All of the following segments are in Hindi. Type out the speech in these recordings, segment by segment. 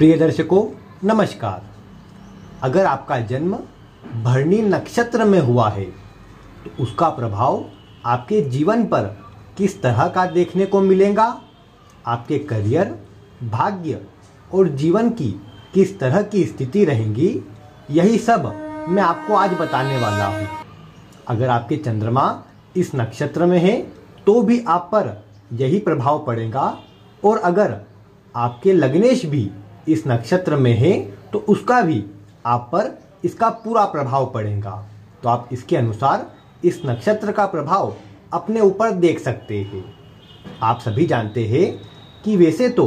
प्रिय दर्शकों नमस्कार। अगर आपका जन्म भरणी नक्षत्र में हुआ है तो उसका प्रभाव आपके जीवन पर किस तरह का देखने को मिलेगा, आपके करियर, भाग्य और जीवन की किस तरह की स्थिति रहेगी, यही सब मैं आपको आज बताने वाला हूँ। अगर आपके चंद्रमा इस नक्षत्र में है तो भी आप पर यही प्रभाव पड़ेगा, और अगर आपके लग्नेश भी इस नक्षत्र में है तो उसका भी आप पर इसका पूरा प्रभाव पड़ेगा। तो आप इसके अनुसार इस नक्षत्र का प्रभाव अपने ऊपर देख सकते हैं। आप सभी जानते हैं कि वैसे तो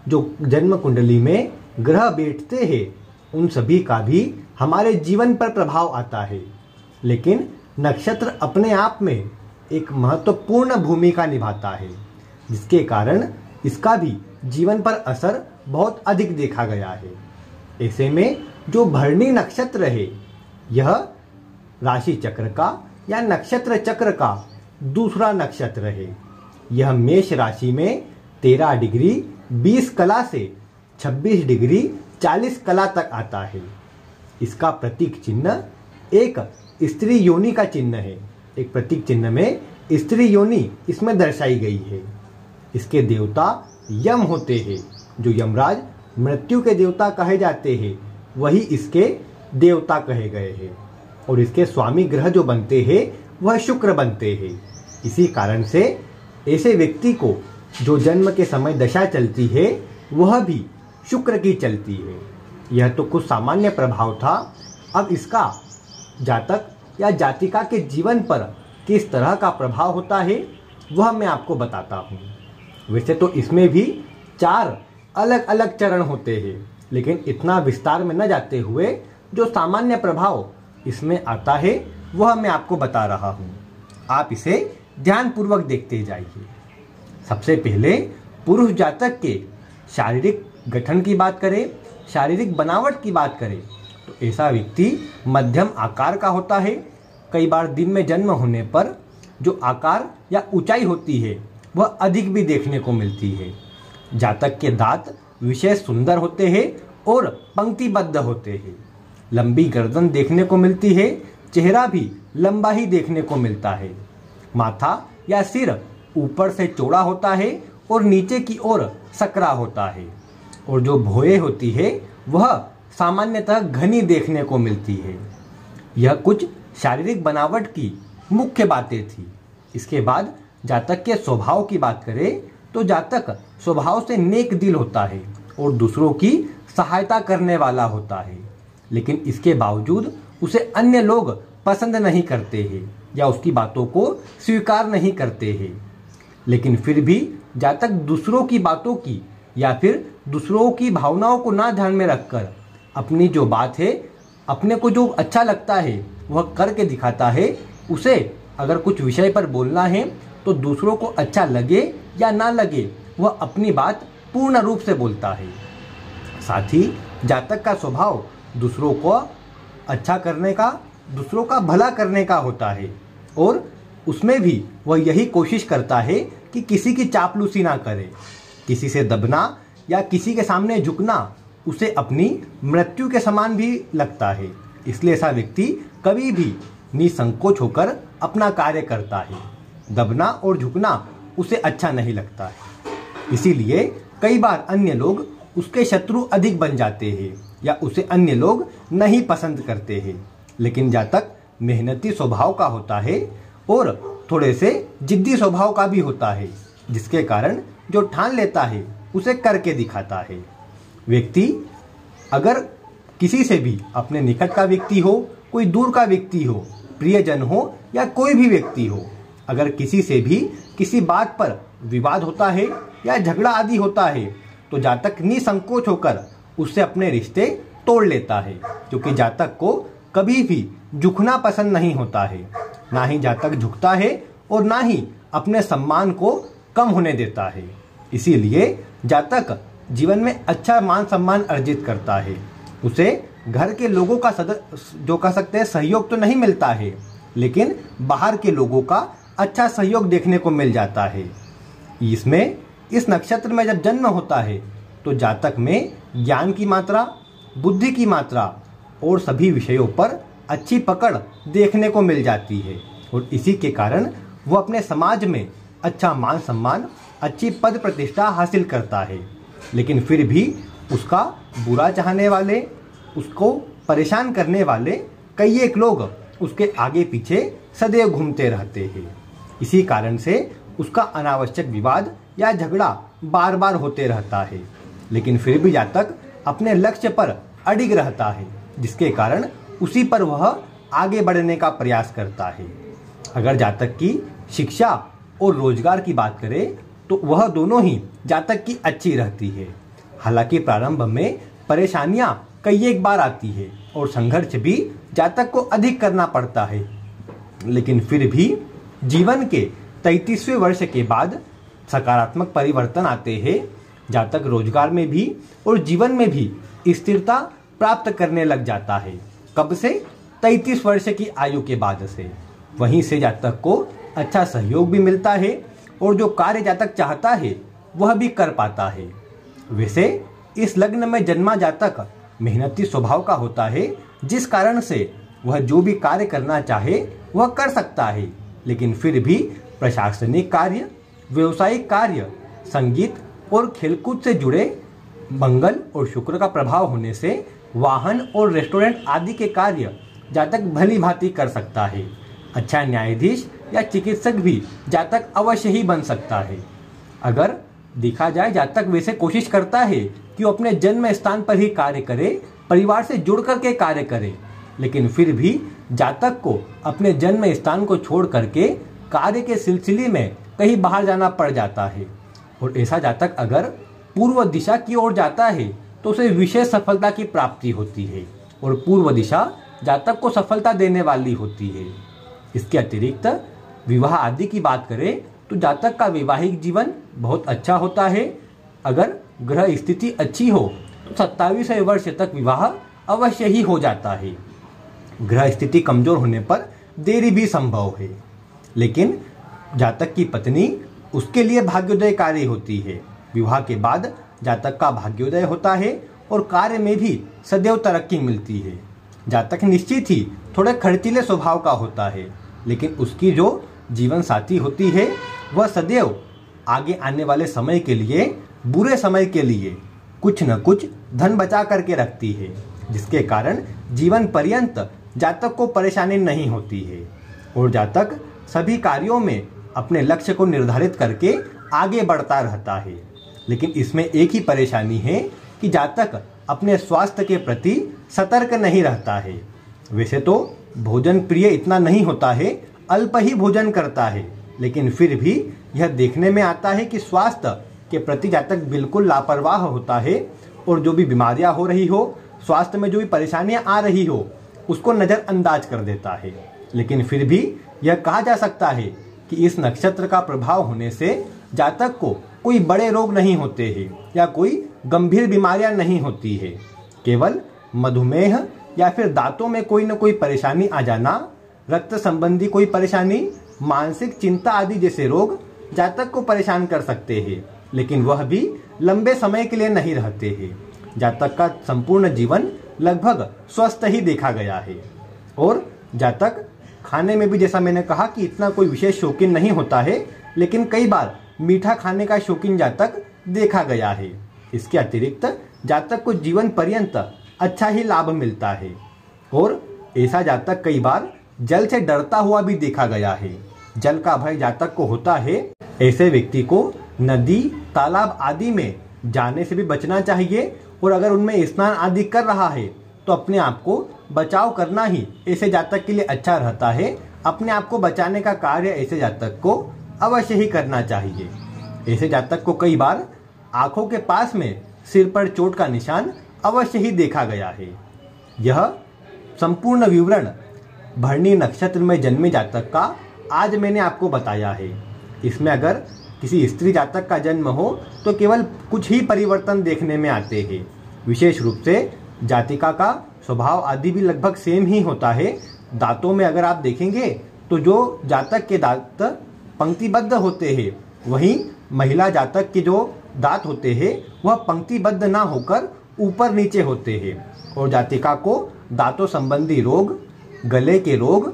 जो जन्म कुंडली में ग्रह बैठते हैं उन सभी का भी हमारे जीवन पर प्रभाव आता है, लेकिन नक्षत्र अपने आप में एक महत्वपूर्ण भूमिका निभाता है, जिसके कारण इसका भी जीवन पर असर बहुत अधिक देखा गया है। ऐसे में जो भरणी नक्षत्र है यह राशि चक्र का या नक्षत्र चक्र का दूसरा नक्षत्र है। यह मेष राशि में 13 डिग्री 20 कला से 26 डिग्री 40 कला तक आता है। इसका प्रतीक चिन्ह एक स्त्री योनि का चिन्ह है। एक प्रतीक चिन्ह में स्त्री योनि इसमें दर्शाई गई है। इसके देवता यम होते हैं। जो यमराज मृत्यु के देवता कहे जाते हैं वही इसके देवता कहे गए हैं, और इसके स्वामी ग्रह जो बनते हैं वह शुक्र बनते हैं। इसी कारण से ऐसे व्यक्ति को जो जन्म के समय दशा चलती है वह भी शुक्र की चलती है। यह तो कुछ सामान्य प्रभाव था। अब इसका जातक या जातिका के जीवन पर किस तरह का प्रभाव होता है वह मैं आपको बताता हूँ। वैसे तो इसमें भी 4 अलग अलग चरण होते हैं, लेकिन इतना विस्तार में न जाते हुए जो सामान्य प्रभाव इसमें आता है वह मैं आपको बता रहा हूँ। आप इसे ध्यानपूर्वक देखते जाइए। सबसे पहले पुरुष जातक के शारीरिक गठन की बात करें, शारीरिक बनावट की बात करें तो ऐसा व्यक्ति मध्यम आकार का होता है। कई बार दिन में जन्म होने पर जो आकार या ऊंचाई होती है वह अधिक भी देखने को मिलती है। जातक के दांत विशेष सुंदर होते हैं और पंक्तिबद्ध होते हैं। लंबी गर्दन देखने को मिलती है। चेहरा भी लंबा ही देखने को मिलता है। माथा या सिर ऊपर से चौड़ा होता है और नीचे की ओर सकरा होता है, और जो भौहें होती है वह सामान्यतः घनी देखने को मिलती है। यह कुछ शारीरिक बनावट की मुख्य बातें थी। इसके बाद जातक के स्वभाव की बात करें तो जातक स्वभाव से नेक दिल होता है और दूसरों की सहायता करने वाला होता है, लेकिन इसके बावजूद उसे अन्य लोग पसंद नहीं करते हैं या उसकी बातों को स्वीकार नहीं करते हैं। लेकिन फिर भी जातक दूसरों की बातों की या फिर दूसरों की भावनाओं को ना ध्यान में रखकर अपनी जो बात है, अपने को जो अच्छा लगता है वह करके दिखाता है। उसे अगर कुछ विषय पर बोलना है तो दूसरों को अच्छा लगे या ना लगे वह अपनी बात पूर्ण रूप से बोलता है। साथ ही जातक का स्वभाव दूसरों को अच्छा करने का, दूसरों का भला करने का होता है, और उसमें भी वह यही कोशिश करता है कि किसी की चापलूसी ना करे। किसी से दबना या किसी के सामने झुकना उसे अपनी मृत्यु के समान भी लगता है। इसलिए ऐसा व्यक्ति कभी भी निसंकोच होकर अपना कार्य करता है। दबना और झुकना उसे अच्छा नहीं लगता है। इसीलिए कई बार अन्य लोग उसके शत्रु अधिक बन जाते हैं या उसे अन्य लोग नहीं पसंद करते हैं। लेकिन जातक मेहनती स्वभाव का होता है और थोड़े से जिद्दी स्वभाव का भी होता है, जिसके कारण जो ठान लेता है उसे करके दिखाता है। व्यक्ति अगर किसी से भी, अपने निकट का व्यक्ति हो, कोई दूर का व्यक्ति हो, प्रियजन हो या कोई भी व्यक्ति हो, अगर किसी से भी किसी बात पर विवाद होता है या झगड़ा आदि होता है तो जातक निसंकोच होकर उससे अपने रिश्ते तोड़ लेता है, क्योंकि जातक को कभी भी झुकना पसंद नहीं होता है। ना ही जातक झुकता है और ना ही अपने सम्मान को कम होने देता है। इसीलिए जातक जीवन में अच्छा मान सम्मान अर्जित करता है। उसे घर के लोगों का जो कह सकते हैं सहयोग तो नहीं मिलता है, लेकिन बाहर के लोगों का अच्छा सहयोग देखने को मिल जाता है। इसमें इस नक्षत्र में जब जन्म होता है तो जातक में ज्ञान की मात्रा, बुद्धि की मात्रा और सभी विषयों पर अच्छी पकड़ देखने को मिल जाती है और इसी के कारण वो अपने समाज में अच्छा मान सम्मान, अच्छी पद प्रतिष्ठा हासिल करता है। लेकिन फिर भी उसका बुरा चाहने वाले, उसको परेशान करने वाले कई एक लोग उसके आगे पीछे सदैव घूमते रहते हैं। इसी कारण से उसका अनावश्यक विवाद या झगड़ा बार बार होते रहता है। लेकिन फिर भी जातक अपने लक्ष्य पर अडिग रहता है, जिसके कारण उसी पर वह आगे बढ़ने का प्रयास करता है। अगर जातक की शिक्षा और रोजगार की बात करें तो वह दोनों ही जातक की अच्छी रहती है। हालांकि प्रारंभ में परेशानियां कई एक बार आती है और संघर्ष भी जातक को अधिक करना पड़ता है, लेकिन फिर भी जीवन के 33वें वर्ष के बाद सकारात्मक परिवर्तन आते हैं। जातक रोजगार में भी और जीवन में भी स्थिरता प्राप्त करने लग जाता है। कब से? 33 वर्ष की आयु के बाद से। वहीं से जातक को अच्छा सहयोग भी मिलता है और जो कार्य जातक चाहता है वह भी कर पाता है। वैसे इस लग्न में जन्मा जातक मेहनती स्वभाव का होता है, जिस कारण से वह जो भी कार्य करना चाहे वह कर सकता है। लेकिन फिर भी प्रशासनिक कार्य, व्यवसायिक कार्य, संगीत और खेलकूद से जुड़े मंगल और शुक्र का प्रभाव होने से वाहन और रेस्टोरेंट आदि के कार्य जातक भली भांति कर सकता है। अच्छा न्यायाधीश या चिकित्सक भी जातक अवश्य ही बन सकता है। अगर देखा जाए, जातक वैसे कोशिश करता है कि वो अपने जन्म स्थान पर ही कार्य करे, परिवार से जुड़ करके कार्य करे, लेकिन फिर भी जातक को अपने जन्म स्थान को छोड़ करके कार्य के सिलसिले में कहीं बाहर जाना पड़ जाता है। और ऐसा जातक अगर पूर्व दिशा की ओर जाता है तो उसे विशेष सफलता की प्राप्ति होती है और पूर्व दिशा जातक को सफलता देने वाली होती है। इसके अतिरिक्त विवाह आदि की बात करें तो जातक का वैवाहिक जीवन बहुत अच्छा होता है। अगर ग्रह स्थिति अच्छी हो तो 27वें वर्ष तक विवाह अवश्य ही हो जाता है। ग्रह स्थिति कमजोर होने पर देरी भी संभव है, लेकिन जातक की पत्नी उसके लिए भाग्योदयकारी होती है। विवाह के बाद जातक का भाग्योदय होता है और कार्य में भी सदैव तरक्की मिलती है। जातक निश्चित ही थोड़े खर्चीले स्वभाव का होता है, लेकिन उसकी जो जीवन साथी होती है वह सदैव आगे आने वाले समय के लिए, बुरे समय के लिए कुछ न कुछ धन बचा करके रखती है, जिसके कारण जीवन पर्यंत जातक को परेशानी नहीं होती है और जातक सभी कार्यों में अपने लक्ष्य को निर्धारित करके आगे बढ़ता रहता है। लेकिन इसमें एक ही परेशानी है कि जातक अपने स्वास्थ्य के प्रति सतर्क नहीं रहता है। वैसे तो भोजन प्रिय इतना नहीं होता है, अल्प ही भोजन करता है, लेकिन फिर भी यह देखने में आता है कि स्वास्थ्य के प्रति जातक बिल्कुल लापरवाह होता है और जो भी बीमारियां हो रही हो, स्वास्थ्य में जो भी परेशानियां आ रही हो, उसको नज़रअंदाज कर देता है। लेकिन फिर भी यह कहा जा सकता है कि इस नक्षत्र का प्रभाव होने से जातक को कोई बड़े रोग नहीं होते हैं या कोई गंभीर बीमारियां नहीं होती है। केवल मधुमेह या फिर दांतों में कोई न कोई परेशानी आ जाना, रक्त संबंधी कोई परेशानी, मानसिक चिंता आदि जैसे रोग जातक को परेशान कर सकते हैं, लेकिन वह भी लंबे समय के लिए नहीं रहते हैं। जातक का संपूर्ण जीवन लगभग स्वस्थ ही देखा गया है और जातक खाने में भी, जैसा मैंने कहा, कि इतना कोई विशेष शौकीन नहीं होता है, लेकिन कई बार मीठा खाने का शौकीन जातक देखा गया है। इसके अतिरिक्त जातक को जीवन पर्यंत अच्छा ही लाभ मिलता है और ऐसा जातक कई बार जल से डरता हुआ भी देखा गया है। जल का भय जातक को होता है। ऐसे व्यक्ति को नदी, तालाब आदि में जाने से भी बचना चाहिए और अगर उनमें स्नान आदि कर रहा है तो अपने आप को बचाव करना ही ऐसे जातक के लिए अच्छा रहता है। अपने आप को बचाने का कार्य ऐसे जातक को अवश्य ही करना चाहिए। ऐसे जातक को कई बार आंखों के पास में सिर पर चोट का निशान अवश्य ही देखा गया है। यह संपूर्ण विवरण भरणी नक्षत्र में जन्मे जातक का आज मैंने आपको बताया है। इसमें अगर किसी स्त्री जातक का जन्म हो तो केवल कुछ ही परिवर्तन देखने में आते हैं। विशेष रूप से जातिका का स्वभाव आदि भी लगभग सेम ही होता है। दांतों में अगर आप देखेंगे तो जो जातक के दांत पंक्तिबद्ध होते हैं, वहीं महिला जातक के जो दांत होते हैं वह पंक्तिबद्ध ना होकर ऊपर नीचे होते हैं और जातिका को दांतों संबंधी रोग, गले के रोग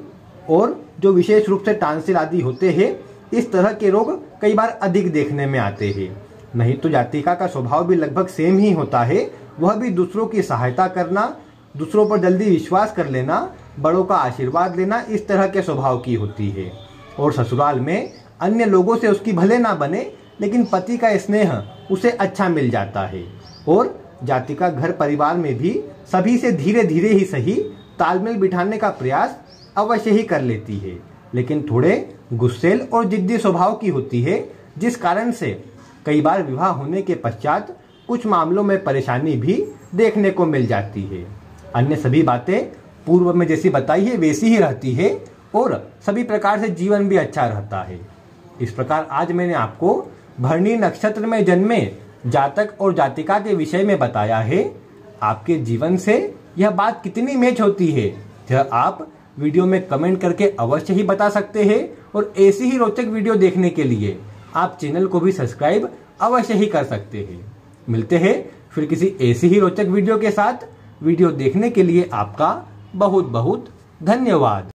और जो विशेष रूप से टांसिल आदि होते हैं, इस तरह के रोग कई बार अधिक देखने में आते हैं। नहीं तो जातिका का स्वभाव भी लगभग सेम ही होता है। वह भी दूसरों की सहायता करना, दूसरों पर जल्दी विश्वास कर लेना, बड़ों का आशीर्वाद लेना, इस तरह के स्वभाव की होती है। और ससुराल में अन्य लोगों से उसकी भले ना बने, लेकिन पति का स्नेह उसे अच्छा मिल जाता है। और जातिका घर परिवार में भी सभी से धीरे धीरे ही सही तालमेल बिठाने का प्रयास अवश्य ही कर लेती है, लेकिन थोड़े गुस्सेल और जिद्दी स्वभाव की होती है, जिस कारण से कई बार विवाह होने के पश्चात कुछ मामलों में परेशानी भी देखने को मिल जाती है। अन्य सभी बातें पूर्व में जैसी बताई है वैसी ही रहती है और सभी प्रकार से जीवन भी अच्छा रहता है। इस प्रकार आज मैंने आपको भरणी नक्षत्र में जन्मे जातक और जातिका के विषय में बताया है। आपके जीवन से यह बात कितनी मैच होती है, यह आप वीडियो में कमेंट करके अवश्य ही बता सकते हैं। और ऐसी ही रोचक वीडियो देखने के लिए आप चैनल को भी सब्सक्राइब अवश्य ही कर सकते हैं। मिलते हैं फिर किसी ऐसी ही रोचक वीडियो के साथ। वीडियो देखने के लिए आपका बहुत बहुत धन्यवाद।